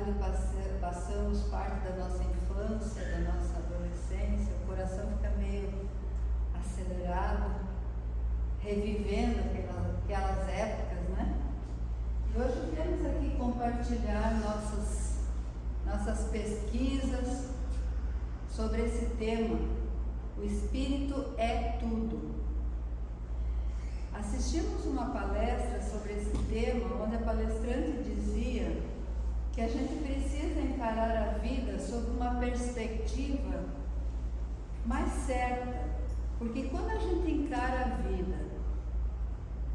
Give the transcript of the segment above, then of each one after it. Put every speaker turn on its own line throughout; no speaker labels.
onde passamos parte da nossa infância, da nossa adolescência, o coração fica meio acelerado, revivendo aquelas épocas, né? E hoje queremos aqui compartilhar nossas pesquisas sobre esse tema, o Espírito é tudo. Assistimos uma palestra sobre esse tema, onde a palestrante dizia que a gente precisa encarar a vida sob uma perspectiva mais certa, porque quando a gente encara a vida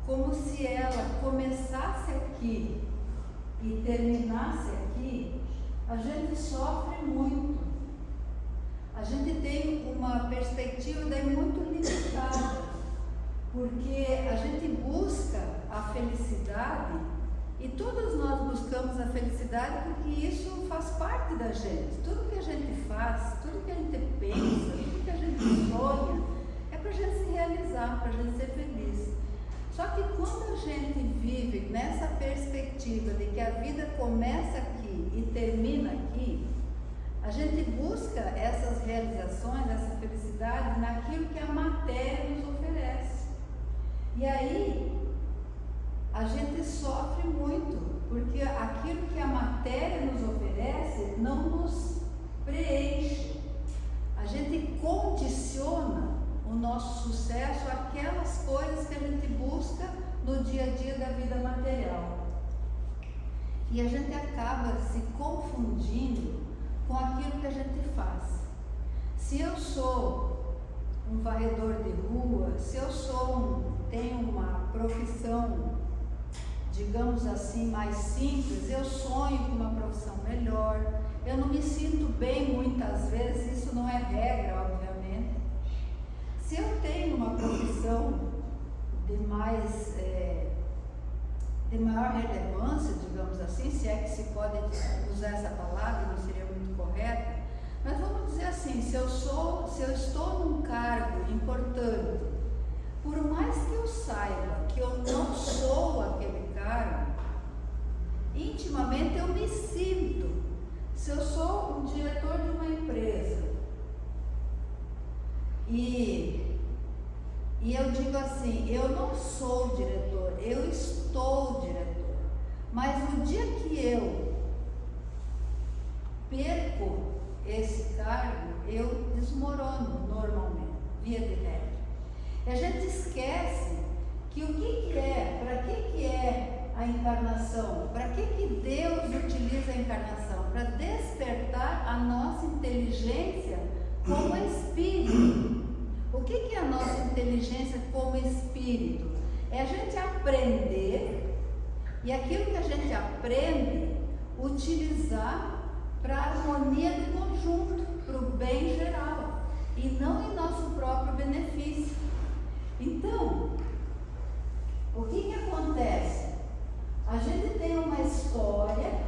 como se ela começasse aqui e terminasse aqui, a gente sofre muito. A gente tem uma perspectiva daí muito limitada, porque a gente busca a felicidade, e todos nós buscamos a felicidade porque isso faz parte da gente. Tudo que a gente faz, tudo que a gente pensa, tudo que a gente sonha, é para a gente se realizar, para a gente ser feliz. Só que quando a gente vive nessa perspectiva de que a vida começa aqui e termina aqui, a gente busca essas realizações, essa felicidade naquilo que a matéria nos oferece. E aí a gente sofre muito, porque aquilo que a matéria nos oferece não nos preenche. A gente condiciona o nosso sucesso àquelas coisas que a gente busca no dia a dia da vida material. E a gente acaba se confundindo com aquilo que a gente faz. Se eu sou um varredor de rua, se eu tenho uma profissão, digamos assim, mais simples, eu sonho com uma profissão melhor, eu não me sinto bem muitas vezes, isso não é regra, obviamente. Se eu tenho uma profissão de maior relevância, digamos assim, se é que se pode usar essa palavra, não seria muito correta, mas vamos dizer assim, se eu estou num cargo importante, por mais que eu saiba que eu não sou aquele cargo, intimamente eu me sinto. Se eu sou um diretor de uma empresa e eu digo assim, eu não sou diretor, eu estou diretor, mas no dia que eu perco esse cargo, eu desmorono normalmente, via de regra. E a gente esquece que para que é a encarnação? Para que Deus utiliza a encarnação? Para despertar a nossa inteligência como espírito. O que é a nossa inteligência como espírito? É a gente aprender e aquilo que a gente aprende, utilizar para a harmonia do conjunto, para o bem geral e não em nosso próprio benefício. Então, o que acontece? A gente tem uma história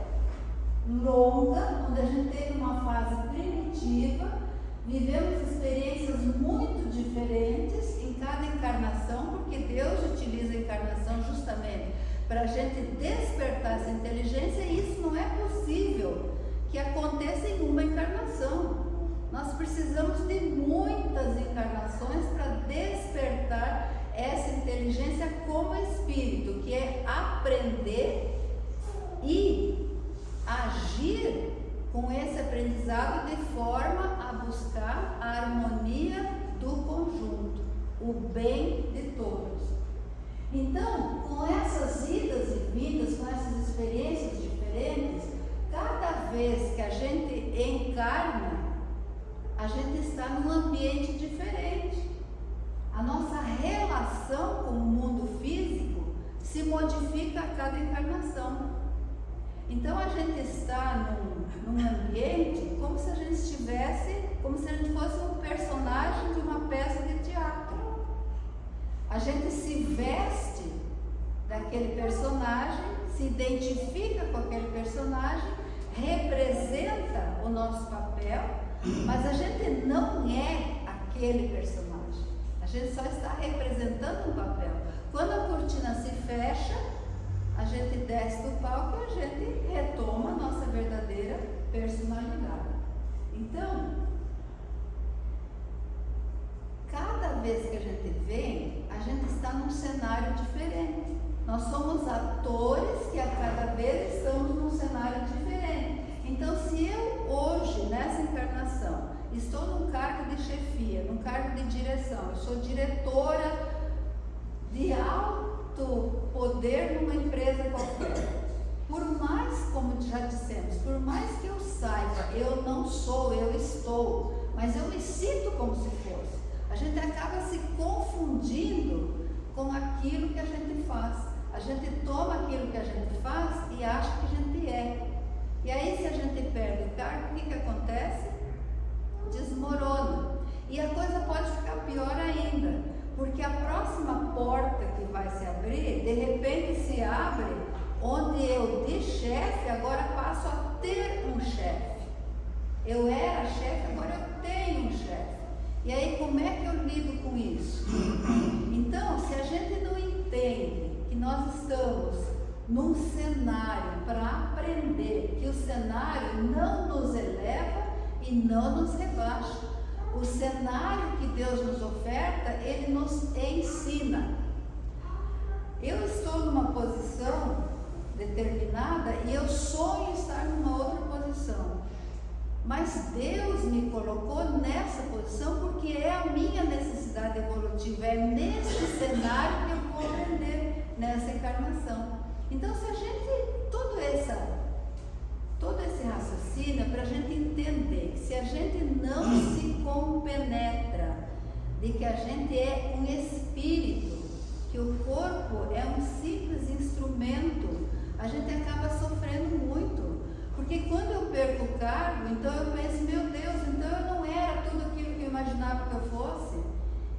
longa, onde a gente teve uma fase primitiva, vivemos experiências muito diferentes em cada encarnação, porque Deus utiliza a encarnação justamente para a gente despertar essa inteligência, e isso não é possível que aconteça em uma encarnação. Nós precisamos de muitas encarnações para despertar essa inteligência como espírito, que é aprender e agir com esse aprendizado de forma a buscar a harmonia do conjunto, o bem de todos. Então, com essas idas e vindas, com essas experiências diferentes, cada vez que a gente encarna, a gente está num ambiente diferente. A nossa relação com o mundo físico se modifica a cada encarnação. Então a gente está num ambiente como se a gente fosse um personagem de uma peça de teatro. A gente se veste daquele personagem, se identifica com aquele personagem, representa o nosso papel, mas a gente não é aquele personagem. A gente só está representando um papel. Quando a cortina se fecha, a gente desce do palco e a gente retoma a nossa verdadeira não sou, eu estou, mas eu me sinto como se fosse. A gente acaba se confundindo com aquilo que a gente faz. A gente toma aquilo que a gente faz e acha que a gente é. E aí, se a gente perde o cargo, o que acontece? Desmorona. E a coisa pode ficar pior ainda, porque a próxima porta que vai se abrir, de repente se abre, onde eu de chefe agora passo a ter um chefe. Eu era chefe, agora eu tenho um chefe. E aí, como é que eu lido com isso? Então, se a gente não entende que nós estamos num cenário para aprender, que o cenário não nos eleva e não nos rebaixa. O cenário que Deus nos oferta, Ele nos ensina. Eu estou numa posição determinada e eu sonho estar numa outra posição. Mas Deus me colocou nessa posição porque é a minha necessidade evolutiva, é nesse cenário que eu vou aprender nessa encarnação. Então, se a gente, todo esse raciocínio é para a gente entender que se a gente não se compenetra de que a gente é um espírito, que o corpo é um simples instrumento, a gente acaba sofrendo muito. Porque quando eu perco o cargo, então eu penso, meu Deus, então eu não era tudo aquilo que eu imaginava que eu fosse.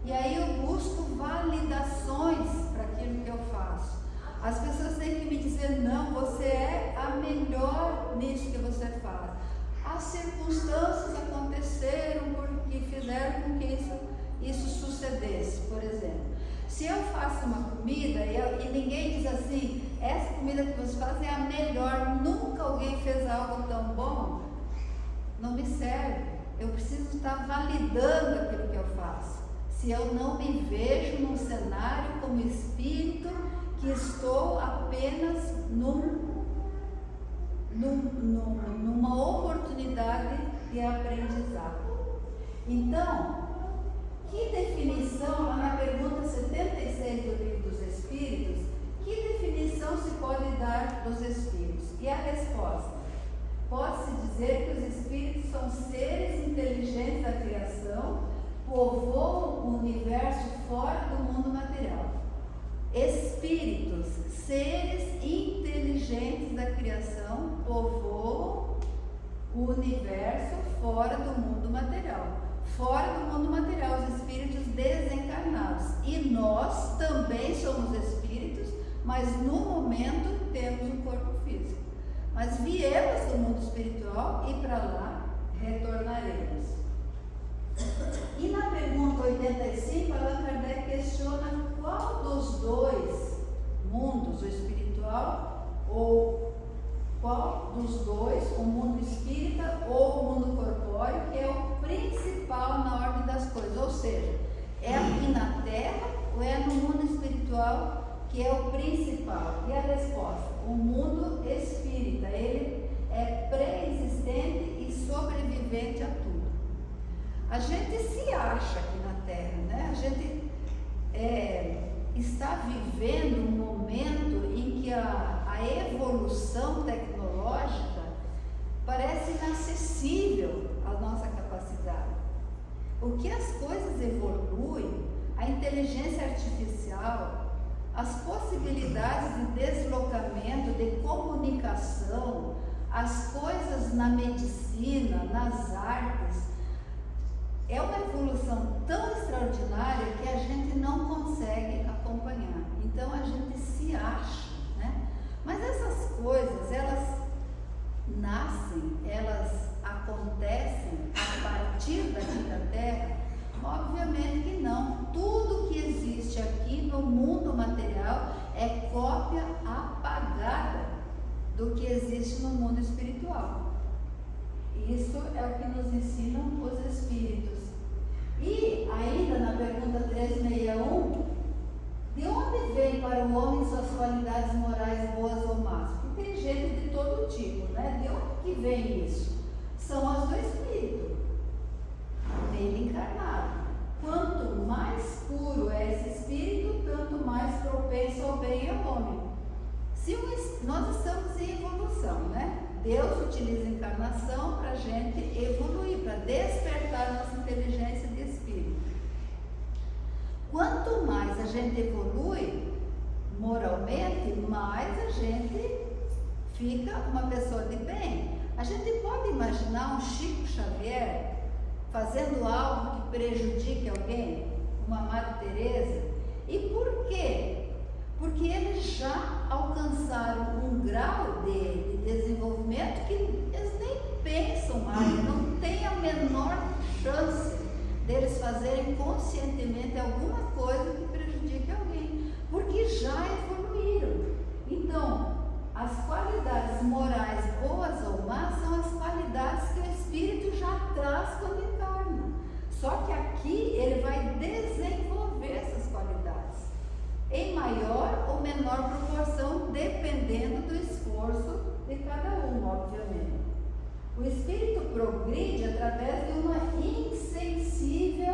E aí eu busco validações para aquilo que eu faço. As pessoas têm que me dizer, não, você é a melhor nisso que você faz. As circunstâncias aconteceram porque fizeram com que isso sucedesse, por exemplo. Se eu faço uma comida e ninguém diz assim, essa comida que você faz é a melhor, nunca alguém fez algo tão bom, não me serve. Eu preciso estar validando aquilo que eu faço. Se eu não me vejo num cenário como espírito, que estou apenas numa oportunidade de aprendizado. Então, que definição, lá na pergunta 76 do Livro dos Espíritos, que definição se pode dar dos espíritos? E a resposta: pode-se dizer que os espíritos são seres inteligentes da criação, povoam o universo fora do mundo material. Espíritos, seres inteligentes da criação, povoam o universo fora do mundo material. Fora do mundo material, os espíritos desencarnados. E nós também somos espíritos, mas no momento temos um corpo físico. Mas viemos do mundo espiritual e para lá retornaremos. E na pergunta 85, Allan Kardec questiona qual dos dois mundos, o espiritual, ou qual dos dois, o mundo espírita ou o mundo corpóreo, que é o principal na ordem das coisas. Ou seja, é aqui na Terra ou é no mundo espiritual que é o principal? E a resposta: o mundo espírita, ele é pré-existente e sobrevivente a tudo. A gente se acha aqui na Terra, né? A gente está vivendo um momento em que a evolução tecnológica parece inacessível à nossa capacidade. O que as coisas evoluem, a inteligência artificial, as possibilidades de deslocamento, de comunicação, as coisas na medicina, nas artes, é uma evolução tão extraordinária que a gente não consegue acompanhar. Então a gente se acha, né? Mas essas coisas, elas nascem, elas acontecem a partir daqui da Terra? Obviamente que não. Tudo que existe aqui no mundo material é cópia apagada do que existe no mundo espiritual. Isso é o que nos ensinam os espíritos. E ainda na pergunta 361, de onde vem para o homem suas qualidades morais boas ou más? Porque tem gente de todo tipo, né? De onde que vem isso? São as do espírito, nele encarnado. Quanto mais puro é esse espírito, tanto mais propenso ao bem é o homem. Nós estamos em evolução, né? Deus utiliza a encarnação para a gente evoluir, para despertar nossa inteligência de espírito. Quanto mais a gente evolui moralmente, mais a gente fica uma pessoa de bem. A gente pode imaginar um Chico Xavier fazendo algo que prejudique alguém, uma Madre Teresa. E por quê? Porque eles já alcançaram um grau de desenvolvimento que eles nem pensam mais, não tem a menor chance deles fazerem conscientemente alguma coisa que prejudique alguém, porque já evoluíram. Então, as qualidades morais boas ou más são as qualidades que o espírito já traz quando encarna. Só que aqui ele vai desenvolver essas qualidades em maior ou menor proporção, dependendo do esforço de cada um, obviamente. O espírito progride através de uma insensível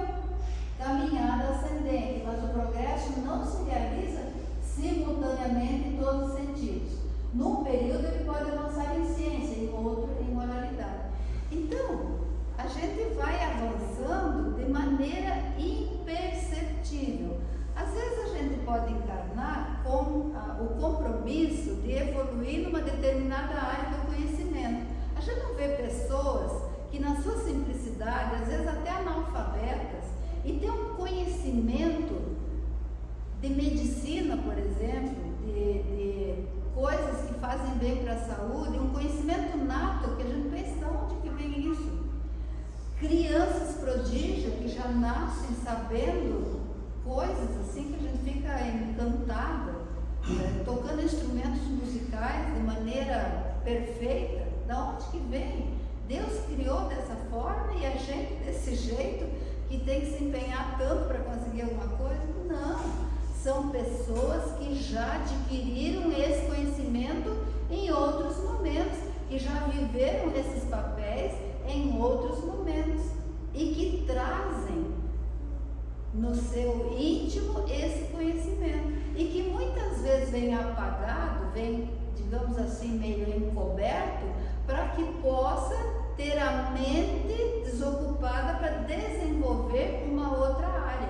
caminhada ascendente, mas o progresso não se realiza simultaneamente em todos os sentidos. Num período ele pode avançar em ciência, em outro em moralidade. Então, a gente vai avançando de maneira imperceptível. Às vezes a gente pode encarnar com o compromisso de evoluir numa determinada área do conhecimento. A gente não vê pessoas que na sua simplicidade, às vezes até analfabetas, e tem um conhecimento de medicina, por exemplo, de coisas que fazem bem para a saúde, um conhecimento nato, que a gente pensa, de onde que vem isso? Crianças prodígio que já nascem sabendo coisas assim que a gente fica encantada, tocando instrumentos musicais de maneira perfeita. Da onde que vem? Deus criou dessa forma e a gente desse jeito, que tem que se empenhar tanto para conseguir alguma coisa? Não, são pessoas que já adquiriram esse conhecimento em outros momentos, que já viveram esses papéis em outros momentos e que trazem no seu íntimo esse conhecimento e que muitas vezes vem apagado, vem, digamos assim, meio encoberto, para que possa ter a mente desocupada para desenvolver uma outra área.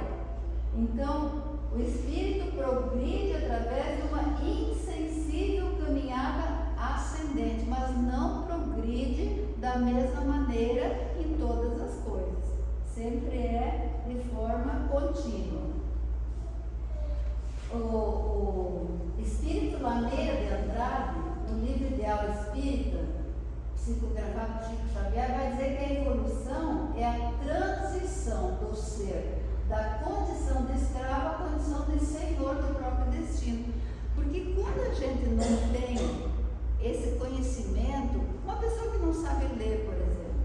Então, o espírito progride através de uma insensível caminhada ascendente, mas não progride da mesma maneira em todas as coisas. Sempre é de forma contínua. O espírito Lameira de Andrade, no livro Ideal Espírita, psicografado por Chico Xavier, vai dizer que a evolução é a transição do ser da condição de escravo à condição de senhor do próprio destino. Porque quando a gente não tem esse conhecimento, uma pessoa que não sabe ler, por exemplo,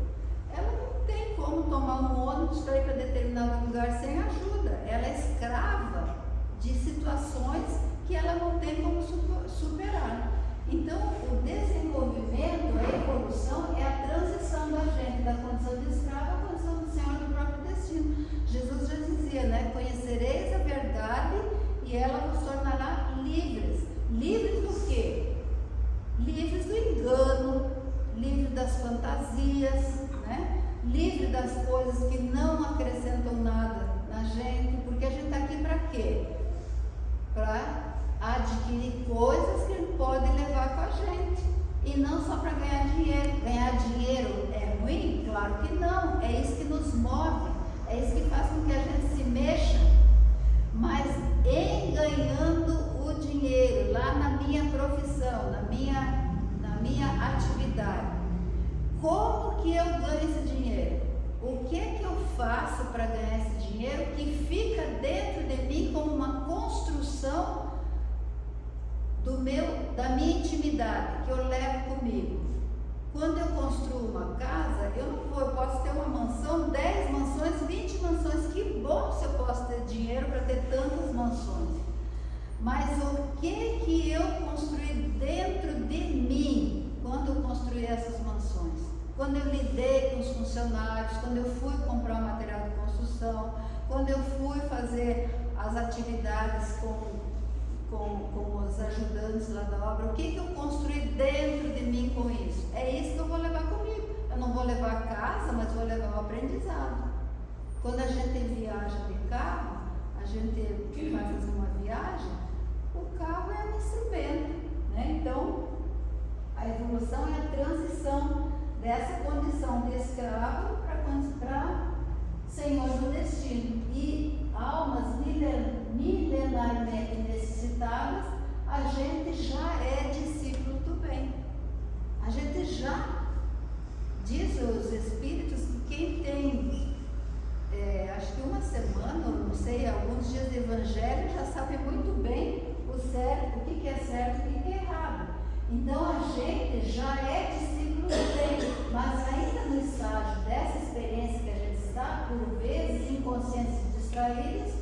ela não tem como tomar um ônibus para ir para determinado lugar sem ajuda. Ela é escrava de situações que ela não tem como superar. Então, o desenvolvimento, a evolução é a transição da gente da condição de escravo à condição de senhor do próprio destino. Jesus já dizia, né? Conhecereis a verdade e ela vos tornará livres. Livres do quê? Livres do engano, livres das fantasias, né? Livres das coisas que não acrescentam nada na gente, porque a gente está aqui para quê? Para adquirir coisas que podem levar com a gente, e não só para ganhar dinheiro. Ganhar dinheiro é ruim? Claro que não, é isso que nos move, é isso que faz com que a gente se mexa. Mas em ganhando o dinheiro, lá na minha profissão, na minha atividade, como que eu ganho esse dinheiro? O que é que eu faço para ganhar esse dinheiro que fica dentro de mim como uma construção da minha intimidade, que eu levo comigo? Quando eu construo uma casa, eu posso ter uma mansão, 10 mansões, 20 mansões. Que bom se eu posso ter dinheiro para ter tantas mansões. Mas o que eu construí dentro de mim quando eu construí essas mansões? Quando eu lidei com os funcionários, quando eu fui comprar o material de construção, quando eu fui fazer as atividades com com os ajudantes lá da obra, o que eu construí dentro de mim com isso? É isso que eu vou levar comigo. Eu não vou levar a casa, mas vou levar o aprendizado. Quando a gente viaja de carro, a gente vai fazer uma viagem, o carro é um instrumento, né? Então, a evolução é a transição dessa condição de escravo para senhor do destino. E almas milenarmente necessitadas, a gente já é discípulo do bem. A gente já, diz os espíritos, que quem tem, acho que uma semana, ou não sei, alguns dias de evangelho, já sabe muito bem o certo, o que é certo e o que é errado. Então a gente já é discípulo do bem, mas ainda no estágio dessa experiência que a gente está, por vezes, inconscientes e distraídos,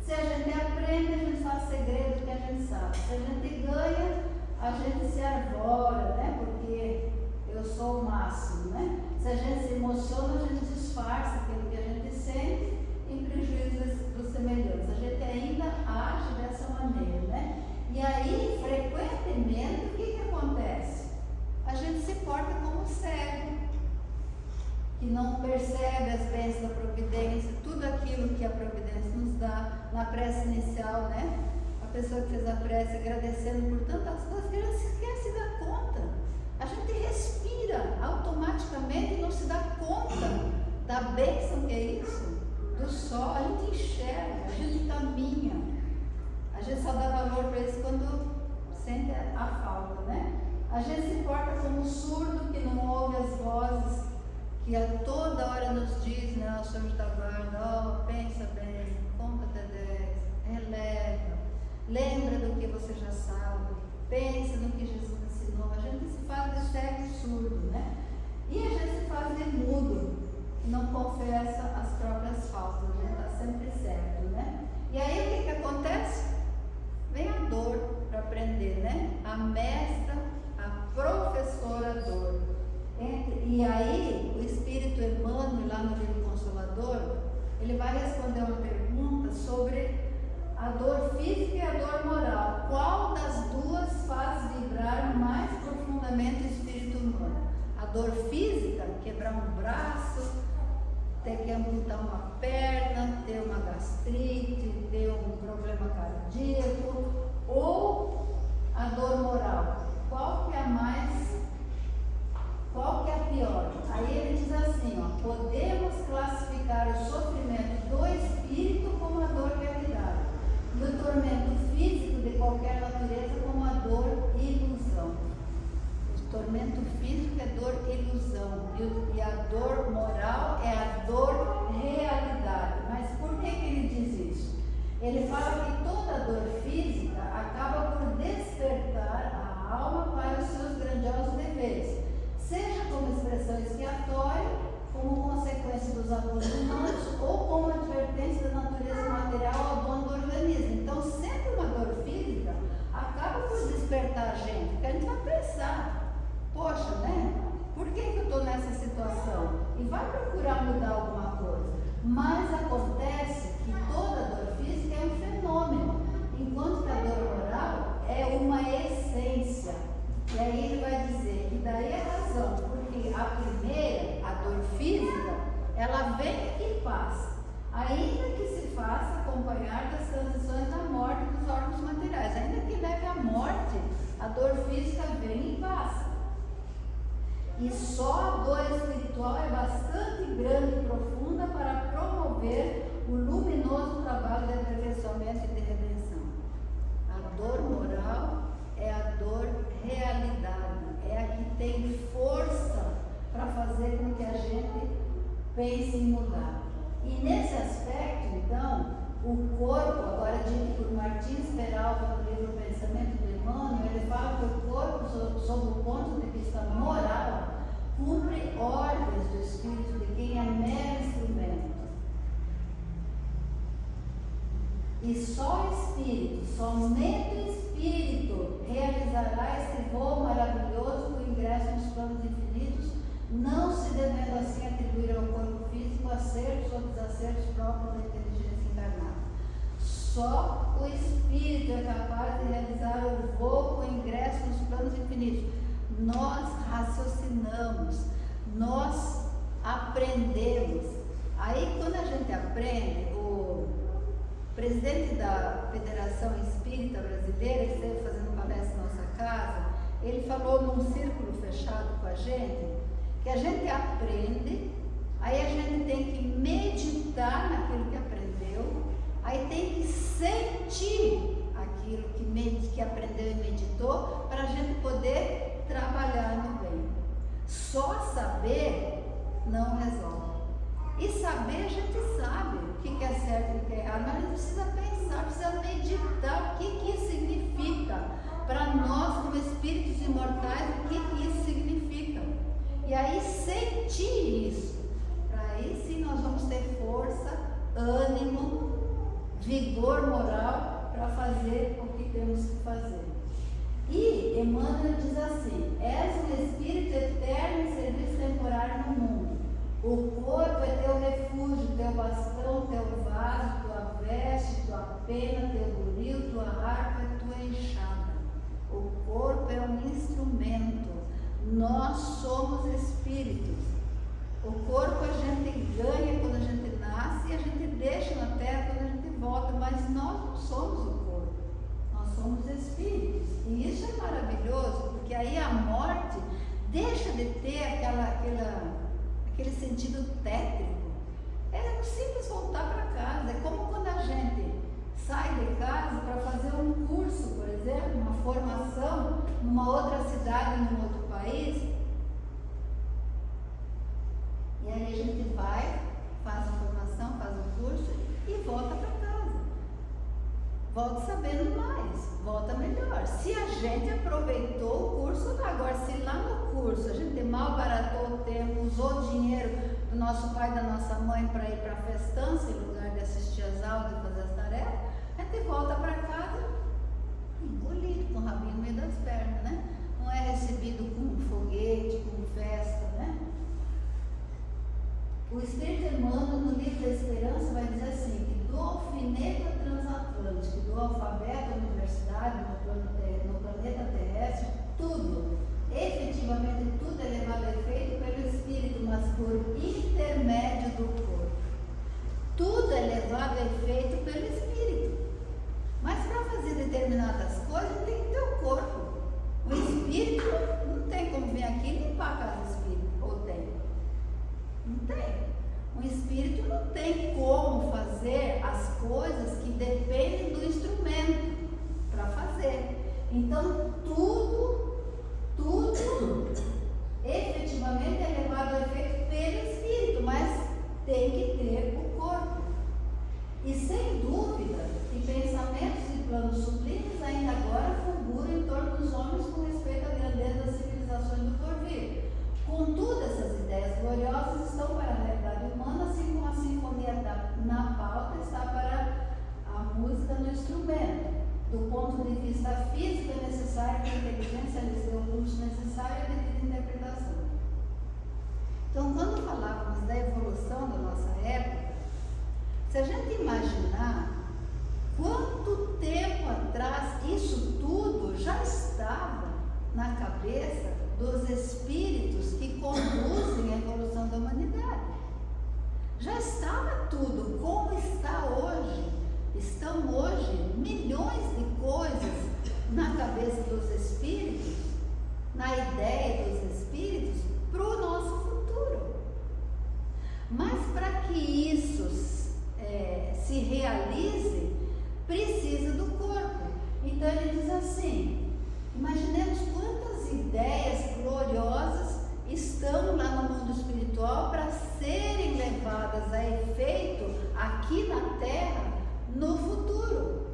se a gente aprende, a gente faz segredo que a gente sabe. Se a gente ganha, a gente se arvora, né? Porque eu sou o máximo, né? Se a gente se emociona, a gente disfarça aquilo que a gente sente em prejuízo dos semelhantes. A gente ainda age dessa maneira, né? E aí, frequentemente, o que acontece? A gente se porta como cego, que não percebe as bênçãos da providência, tudo aquilo que a providência nos dá. Na prece inicial, né? A pessoa que fez a prece agradecendo por tantas coisas que ela se esquece da conta. A gente respira automaticamente e não se dá conta da bênção que é isso, do sol. A gente enxerga, a gente caminha. A gente só dá valor para isso quando sente a falta, né? A gente se porta como surdo que não ouve as vozes que a toda hora nos diz, né? O Senhor da guarda, pensa bem, conta até 10, releva, lembra do que você já sabe, pensa no que Jesus ensinou. A gente se faz de cego e surdo, né? E a gente se faz de mudo, não confessa as próprias faltas, né? Está sempre certo, né? E aí o que acontece? Vem a dor para aprender, né? A mestra, a professora dor. E aí, o Espírito Emmanuel, lá no livro Consolador, ele vai responder uma pergunta sobre a dor física e a dor moral. Qual das duas faz vibrar mais profundamente o espírito humano? A dor física, quebrar um braço, ter que amputar uma perna, ter uma gastrite, ter um problema cardíaco, ou a dor moral? Qual que é a pior? Aí ele diz assim, ó, podemos classificar o sofrimento do espírito como a dor realidade, e o tormento físico de qualquer natureza como a dor ilusão. O tormento físico é dor ilusão, e a dor moral é a dor realidade. Mas por que ele diz isso? Ele fala que toda dor física acaba por despertar a alma para os seus grandiosos deveres, seja como expressão expiatória, como consequência dos abusos humanos, ou como advertência da natureza material ao dono do organismo. Então, sempre uma dor física acaba por despertar a gente, porque a gente vai pensar, poxa, né? Por que eu estou nessa situação? E vai procurar mudar alguma coisa. Mas acontece que toda dor física é um fenômeno, enquanto que a dor moral é uma essência. E aí ele vai dizer que daí é a razão, porque a primeira, a dor física, ela vem e passa, ainda que se faça acompanhar das transições da morte dos órgãos materiais, ainda que leve à morte, a dor física vem e passa. E só a dor espiritual é bastante grande e profunda para promover o luminoso trabalho de aperfeiçoamento e de redenção. A dor moral é a dor realidade, é a que tem força para fazer com que a gente pense em mudar. E nesse aspecto, então, o corpo, agora dito por Martins Peralta no livro Pensamento do Emmanuel, ele fala que o corpo, sob o ponto de vista moral, cumpre ordens do espírito de quem é mero instrumento. E só o espírito, somente o espírito realizará esse voo maravilhoso do ingresso nos planos infinitos, não se devendo assim atribuir ao corpo físico acertos ou desacertos próprios da inteligência encarnada. Só o espírito é capaz de aprende, o presidente da Federação Espírita Brasileira, que esteve fazendo palestra na nossa casa, ele falou num círculo fechado com a gente, que a gente aprende, aí a gente tem que meditar naquilo que aprendeu, aí tem que sentir aquilo que aprendeu e meditou, para a gente poder trabalhar no bem. Só saber não resolve. E saber, a gente sabe o que é certo e o que é errado, mas a gente precisa pensar, precisa meditar o que isso significa para nós, como espíritos imortais, o que isso significa. E aí sentir isso, para aí sim nós vamos ter força, ânimo, vigor moral para fazer o que temos que fazer. E Emmanuel diz assim: és um espírito eterno em serviço temporário no mundo. O corpo é teu refúgio, teu bastão, teu vaso, tua veste, tua pena, teu buril, tua harpa e tua enxada. O corpo é um instrumento. Nós somos espíritos. O corpo a gente ganha quando a gente nasce e a gente deixa na terra quando a gente volta, mas nós não somos o corpo, nós somos espíritos. E isso é maravilhoso, porque aí a morte deixa de ter aquele sentido tétrico. É simples voltar para casa. É como quando a gente sai de casa para fazer um curso, por exemplo, uma formação numa outra cidade, num outro país. E aí a gente vai, faz a formação, faz o curso e volta para casa. Volta sabendo mais, volta melhor. Se a gente aproveitou o curso, agora se lá no curso a gente mal baratou o tempo, usou o dinheiro do nosso pai e da nossa mãe para ir para a festança, em lugar de assistir às aulas e fazer as tarefas, a gente volta para casa engolido, com o rabinho no meio das pernas, né? Não é recebido com foguete, com festa, né? O Espírito Emmanuel, no livro da Esperança, vai dizer assim, que do alfinete transatlântico, do alfabeto à universidade, no planeta terrestre, tudo, efetivamente tudo é levado a efeito pelo Espírito, mas por intermédio do corpo. Tudo é levado a efeito pelo Espírito. Mas para fazer determinadas coisas tem que ter o corpo. O Espírito não tem como vir aqui e limpar a casa espírita, ou tem? Não tem. O espírito não tem como fazer as coisas que dependem do instrumento para fazer. Então, tudo efetivamente é levado a efeito pelo espírito, mas tem que ter o corpo. E sem dúvida, que pensamentos e planos sublimes ainda agora fulguram em torno dos homens com respeito à grandeza das civilizações do porvir. Contudo, essas ideias gloriosas estão para a realidade humana, assim como a sinfonia na pauta está para a música no instrumento. Do ponto de vista físico, é necessário que a inteligência lhes dê o curso necessário e a devida interpretação. Então, quando falávamos da evolução da nossa época, se a gente imaginar quanto tempo atrás isso tudo já estava na cabeça dos espíritos que conduzem a evolução da humanidade. Já estava tudo como está hoje. Estão hoje milhões de coisas na cabeça dos espíritos, na ideia dos espíritos, para o nosso futuro. Mas para que isso se realize, precisa do corpo. Então ele diz assim, imaginemos quantas ideias gloriosas estão lá no mundo espiritual para serem levadas a efeito aqui na Terra no futuro.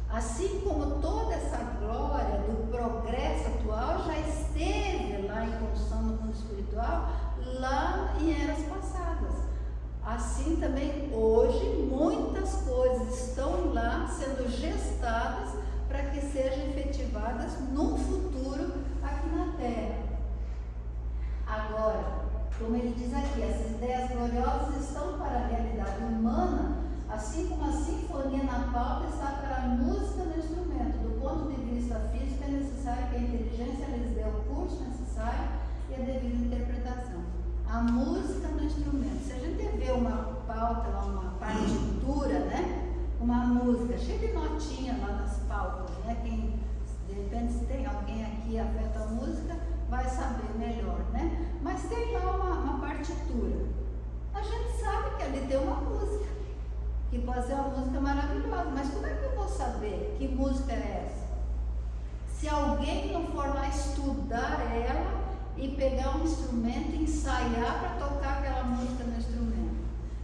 Assim como toda essa glória do progresso atual já esteve lá em construção no mundo espiritual, lá em eras passadas. Assim também hoje muitas coisas estão lá sendo gestadas para que sejam efetivadas no futuro aqui na Terra. Agora, como ele diz aqui, essas ideias gloriosas estão para a realidade humana, assim como a sinfonia na pauta está para a música no instrumento. Do ponto de vista físico, é necessário que a inteligência lhes dê o curso necessário e a devida interpretação. A música no instrumento. Se a gente vê uma pauta, uma partitura, né? Uma música cheia de notinha lá nas pautas, né? Quem, de repente, se tem alguém aqui afeto à música, vai saber melhor, né? Mas tem lá uma partitura. A gente sabe que ali tem uma música, que pode ser uma música maravilhosa, mas como é que eu vou saber que música é essa? Se alguém não for lá estudar ela e pegar um instrumento e ensaiar para tocar aquela música no instrumento.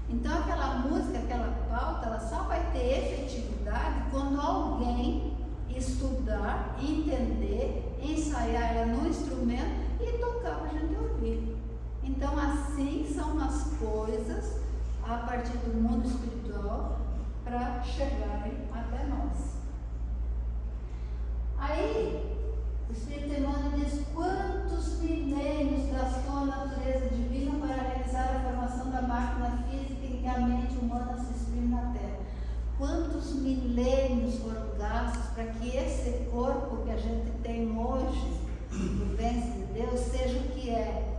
Então aquela música, aquela pauta, ela só vai ter efetividade quando alguém estudar, entender, ensaiar ela no instrumento e tocar para a gente ouvir. Então assim são as coisas a partir do mundo espiritual para chegarem até nós. Aí o Espírito Emmanuel diz: quantos milênios gastou a natureza divina para realizar a formação da máquina física em que a mente humana se exprime na Terra? Quantos milênios foram gastos para que esse corpo que a gente tem hoje, do bênção de Deus, seja o que é?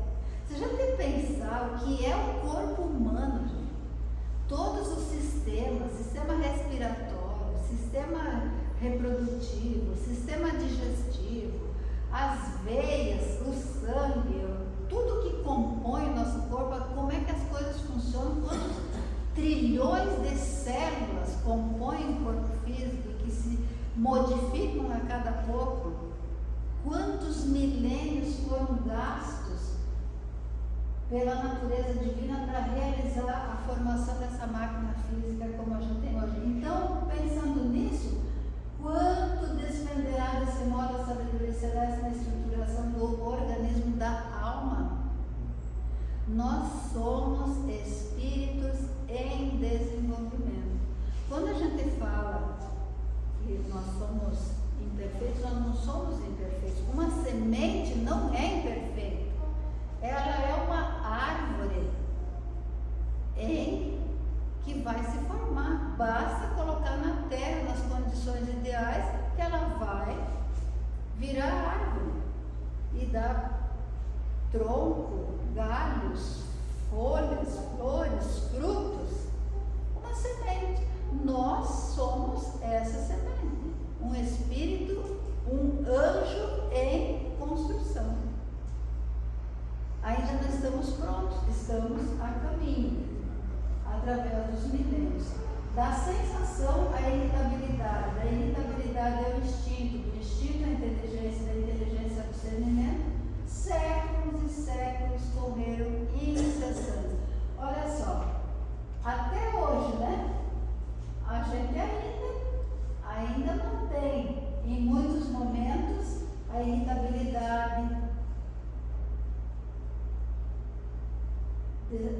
Se a gente pensar o que é o corpo humano, gente, todos os sistemas, sistema respiratório, sistema reprodutivo, sistema digestivo, as veias, o sangue, tudo que compõe o nosso corpo, como é que as coisas funcionam, quantos trilhões de células compõem o corpo físico que se modificam a cada pouco, quantos milênios foram gastos pela natureza divina para realizar a formação dessa máquina física como a gente tem hoje. Então, pensando nisso, quanto despenderá desse modo a sabedoria celeste na estruturação do organismo da alma? Nós somos espíritos em desenvolvimento. Quando a gente fala que nós somos imperfeitos, nós não somos imperfeitos. Uma semente não é imperfeita. Ela é uma árvore que vai se formar. Basta colocar na terra, nas condições ideais, que ela vai virar árvore e dar tronco, galhos, folhas, flores, frutos. Uma semente. Nós somos essa semente. Um espírito, um anjo em construção. Ainda não estamos prontos, estamos a caminho, através dos milênios. Da sensação à irritabilidade. A irritabilidade é o instinto, do instinto à inteligência, da inteligência ao discernimento. Séculos e séculos correram incessantes. Olha só, até hoje, né? A gente ainda não tem, em muitos momentos, a irritabilidade.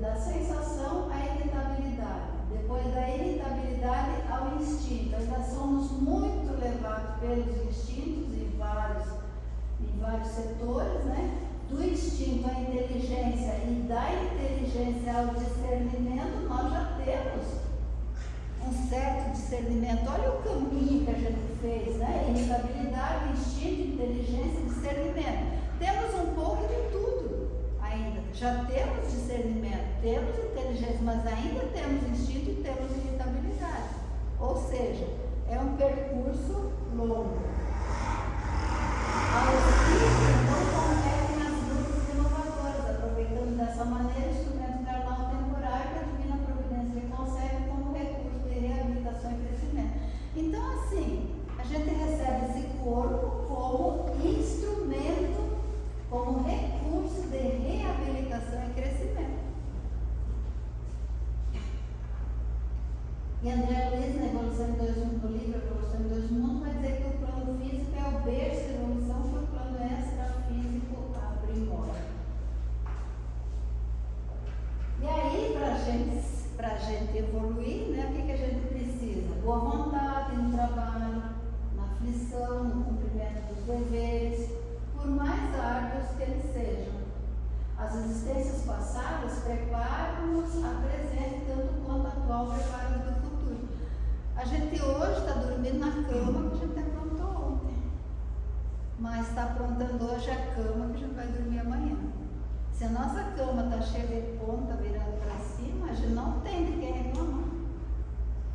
Da sensação à irritabilidade, depois da irritabilidade ao instinto. Ainda somos muito levados pelos instintos em vários setores, né? Do instinto à inteligência e da inteligência ao discernimento, nós já temos um certo discernimento. Olha o caminho que a gente fez, né? Irritabilidade, instinto, inteligência e discernimento. Temos um pouco de tudo. Ainda já temos discernimento, temos inteligência, mas ainda temos instinto e temos irritabilidade. Ou seja, é um percurso longo. Aos que não competem as lutas inovadoras, aproveitando dessa maneira o instrumento carnal temporário que a divina providência concede como recurso de reabilitação e crescimento. Então, assim, a gente recebe esse corpo como instrumento, como recurso de reabilitação e crescimento. E André Luiz, na Evolução em 2 Mundos, no livro Evolução em 2 Mundos, vai dizer que o plano físico é o berço da evolução, que o plano extrafísico aprimora. E aí, para a gente evoluir, né, o que a gente precisa? Boa vontade no trabalho, na aflição, no cumprimento dos deveres, por mais árduos que eles sejam. As existências passadas preparam-nos a presente, tanto quanto a atual prepara-nos do futuro. A gente hoje está dormindo na cama que a gente aprontou ontem, mas está aprontando hoje a cama que a gente vai dormir amanhã. Se a nossa cama está cheia de ponta virada para cima, a gente não tem de quem reclamar.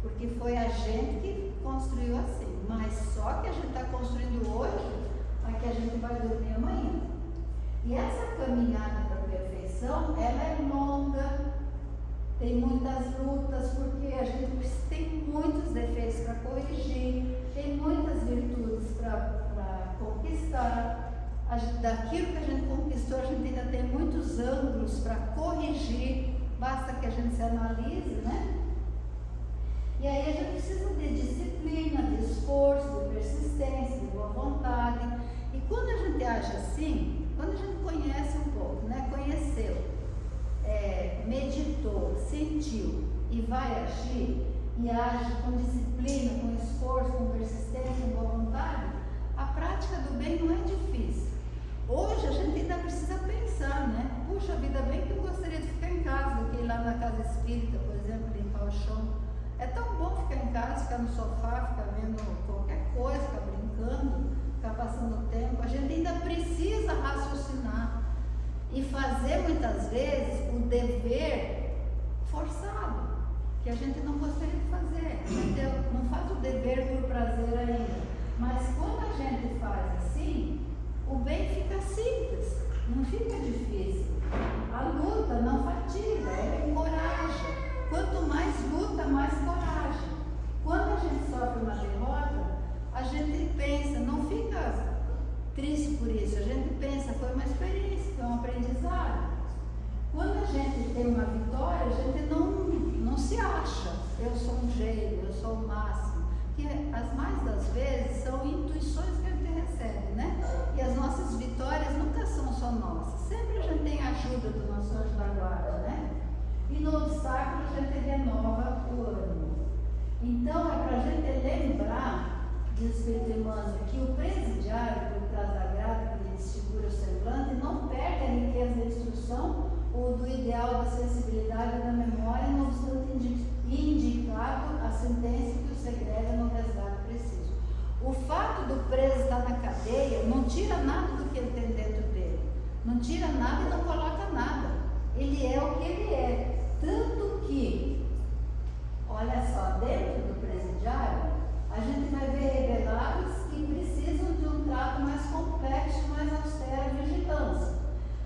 Porque foi a gente que construiu assim. Mas só que a gente está construindo hoje, a que a gente vai dormir amanhã. E essa caminhada para a perfeição, ela é longa, tem muitas lutas, porque a gente tem muitos defeitos para corrigir, tem muitas virtudes para conquistar. Daquilo que a gente conquistou, a gente ainda tem muitos ângulos para corrigir, basta que a gente se analise, né? E aí a gente precisa de disciplina, de esforço, de persistência, de boa vontade. E quando a gente age assim, quando a gente conhece um pouco, né? Conheceu, meditou, sentiu e vai agir, e age com disciplina, com esforço, com persistência, com boa vontade, a prática do bem não é difícil. Hoje a gente ainda precisa pensar, né? Puxa vida, bem que eu gostaria de ficar em casa do que ir lá na casa espírita, por exemplo, limpar o chão. É tão bom ficar em casa, ficar no sofá, ficar vendo qualquer coisa, ficar brincando, ficar passando tempo. A gente ainda precisa raciocinar e fazer muitas vezes o dever forçado, que a gente não gostaria de fazer. A gente não faz o dever por prazer ainda. Mas quando a gente faz assim, o bem fica simples, não fica difícil. A luta não fatiga, ela encoraja. Quanto mais luta, mais coragem. Quando a gente sofre uma derrota, a gente pensa, não fica triste por isso, a gente pensa, foi uma experiência, foi um aprendizado. Quando a gente tem uma vitória, a gente não se acha, eu sou um gênio, eu sou o máximo. Que as mais das vezes são intuições que a gente recebe, né? E as nossas vitórias nunca são só nossas, sempre a gente tem a ajuda do nosso anjo da guarda, né? E no obstáculo a gente renova o ânimo. Então é para a gente lembrar, diz o Espírito Emmanuel, que o presidiário, por trás da grade que desfigura o semblante, não perde a riqueza da instrução ou do ideal da sensibilidade e da memória, não obstante indicado a sentença que o segrega no resgate preciso. O fato do preso estar na cadeia não tira nada do que ele tem dentro dele, não tira nada e não coloca nada. Ele é o que ele é. Tanto que, olha só, dentro do presidiário, a gente vai ver rebelados que precisam de um trato mais complexo, mais austero e vigilância.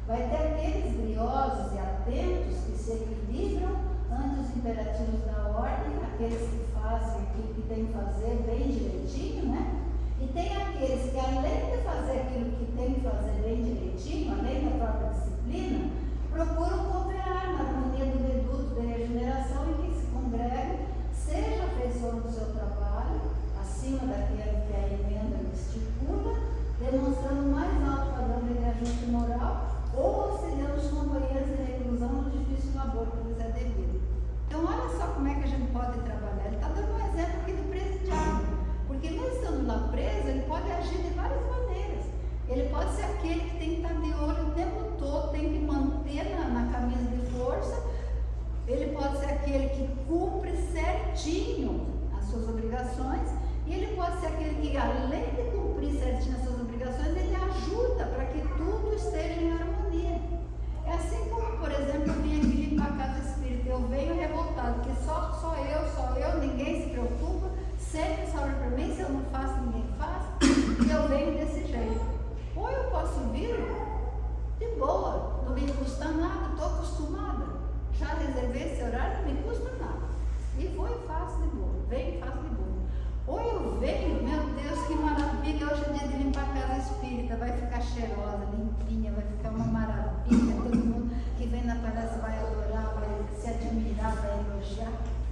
Vai ter aqueles briosos e atentos que se equilibram ante os imperativos da ordem, aqueles que fazem aquilo que tem que fazer bem direitinho, né? E tem aqueles que, além de fazer aquilo que tem que fazer bem direitinho, além da própria disciplina, procuram cooperar na harmonia do reduto de regeneração em que se congregam, seja afeiçoando do seu trabalho, acima daquele que a emenda estipula, demonstrando o mais alto padrão de reajuste moral, ou auxiliando os companheiros em reclusão no difícil labor que lhes é devido. Então, olha só como é que a gente pode trabalhar. Ele está dando um exemplo aqui do presidiário, porque não estando lá preso, ele pode agir de várias maneiras. Ele pode ser aquele que tem que estar de olho o tempo todo, tem que manter na camisa de força. Ele pode ser aquele que cumpre certinho as suas obrigações. E ele pode ser aquele que, além de cumprir certinho as suas obrigações, ele ajuda para que tudo esteja em harmonia. É assim como, por exemplo, eu vim aqui limpar a casa espírita. Eu venho revoltado, porque só eu, ninguém se preocupa, sempre sobra para mim, se eu não faço, ninguém faz, e eu venho desse jeito. Ou eu posso vir de boa, não me custa nada, estou acostumada, já reservei esse horário, não me custa nada, e vou e faço de boa, venho e faço de boa. Ou eu venho, meu Deus, que maravilha, hoje é dia de limpar a casa espírita, vai ficar cheirosa, limpinha, vai ficar uma maravilha, todo mundo que vem na palestra vai adorar, vai se admirar, vai elogiar,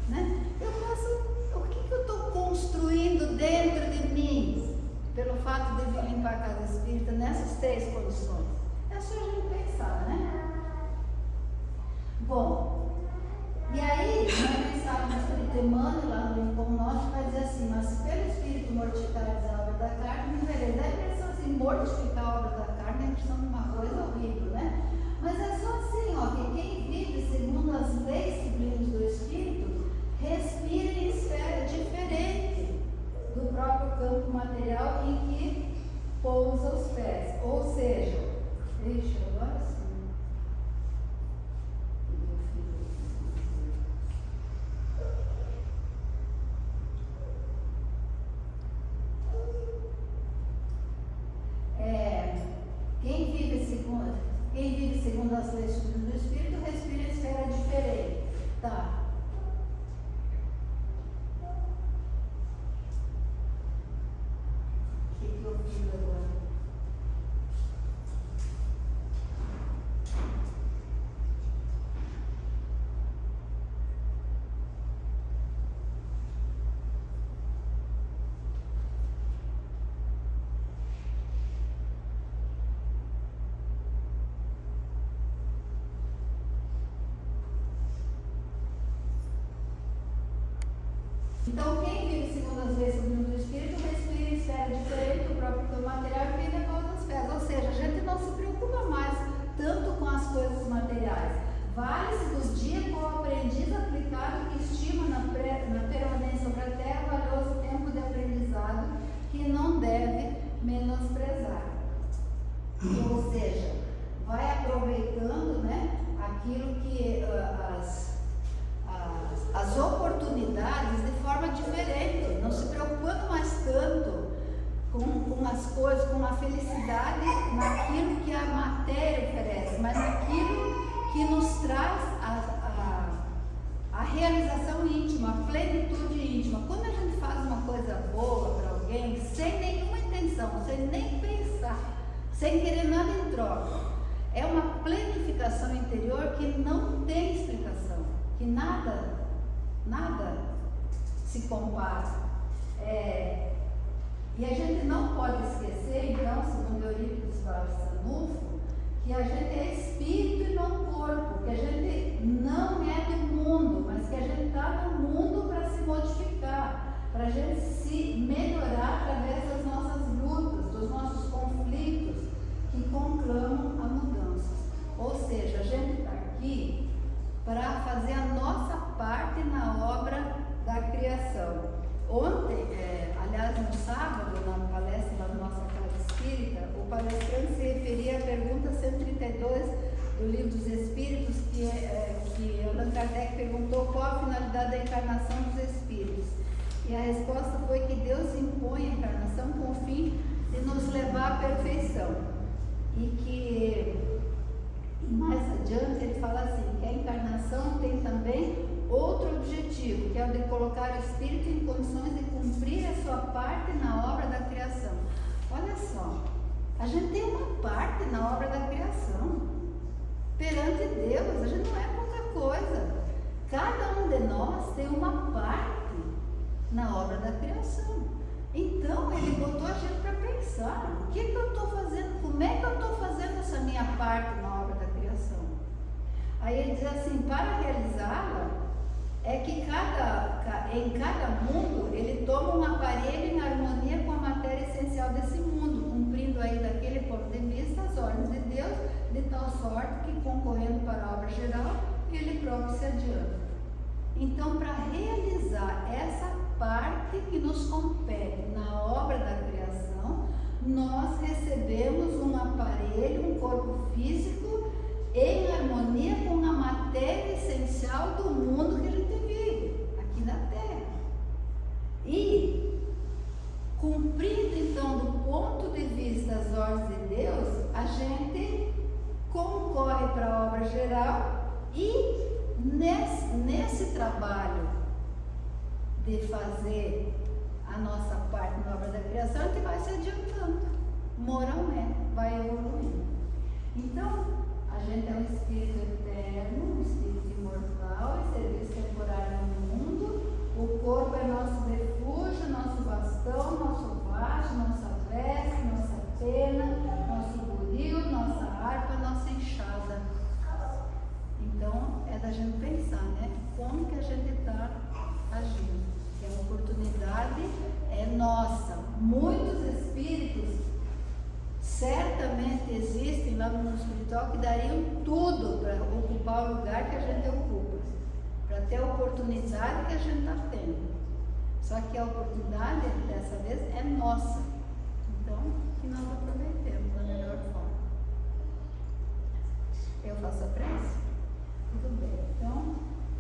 né? Eu faço, o que eu estou construindo dentro de mim, pelo fato de vir limpar a casa espírita nessas três condições? É só a gente pensar, né? Bom, e aí, na mensagem do Espírito Emmanuel, lá no Limpão Norte, vai dizer assim: mas se pelo Espírito mortificares a obra da carne, vivereis. Dá a impressão assim, mortificar a obra da carne é a questão de uma coisa horrível, né? Mas é só Então, quem vive segundo as leis do Espírito respira em esfera diferente do próprio campo material e vive igual das esferas. Ou seja, a gente não se preocupa mais tanto com as coisas materiais. Vale-se do dia com o aprendiz aplicado que estima na permanência sobre a terra valioso tempo de aprendizado que não deve menosprezar. Ou seja, vai aproveitando, né, aquilo que as oportunidades de forma diferente, não se preocupando mais tanto com as coisas, com a felicidade naquilo que a matéria oferece, mas naquilo que nos traz a realização íntima, a plenitude íntima. Quando a gente faz uma coisa boa para alguém, sem nenhuma intenção, sem nem pensar, sem querer nada em troca, é uma planificação interior que não tem explicação, que nada se compara. E a gente não pode esquecer, então, segundo Eurípides Barçanufo, que a gente é espírito e não corpo, que a gente não é do mundo, mas que a gente está no mundo para se modificar, para a gente se melhorar através das nossas lutas, dos nossos conflitos que conclamam a mudança. Ou seja, a gente está aqui para fazer a nossa parte na obra da criação. Ontem, aliás, no sábado, na palestra da nossa casa espírita, o palestrante se referia à pergunta 132 do Livro dos Espíritos, que Allan Kardec perguntou qual a finalidade da encarnação dos espíritos. E a resposta foi que Deus impõe a encarnação com o fim de nos levar à perfeição. E que mais adiante ele fala assim, que a encarnação tem também outro objetivo, que é o de colocar o espírito em condições de cumprir a sua parte na obra da criação. Olha só, a gente tem uma parte na obra da criação. Perante Deus, a gente não é pouca coisa. Cada um de nós tem uma parte na obra da criação. Então, ele botou a gente para pensar, o que eu estou fazendo, como é que eu estou fazendo essa minha parte na obra da criação? Aí ele diz assim, para realizá-la, é que em cada mundo ele toma um aparelho em harmonia com a matéria essencial desse mundo, cumprindo aí daquele ponto de vista as ordens de Deus, de tal sorte que concorrendo para a obra geral, ele próprio se adianta. Então, para realizar essa parte que nos compete na obra da criação, nós recebemos um aparelho, um corpo físico em harmonia com a matéria essencial do mundo que a gente vive, aqui na Terra. E, cumprindo então do ponto de vista as ordens de Deus, a gente concorre para a obra geral e nesse trabalho de fazer a nossa parte na obra da criação, a gente vai se adiantando, moralmente, vai evoluindo. Então, a gente é um espírito eterno, um espírito imortal, em serviço temporário no mundo. O corpo é nosso refúgio, nosso bastão, nosso vaso, nossa veste, nossa pena, nosso buril, nossa harpa, nossa enxada. Então, é da gente pensar, né? Como que a gente está agindo. Que a oportunidade é nossa. Muitos espíritos certamente existem lá no mundo espiritual que dariam tudo para ocupar o lugar que a gente ocupa, para ter a oportunidade que a gente está tendo. Só que a oportunidade dessa vez é nossa. Então, que nós aproveitemos da melhor forma. Eu faço a prece? Tudo bem. Então,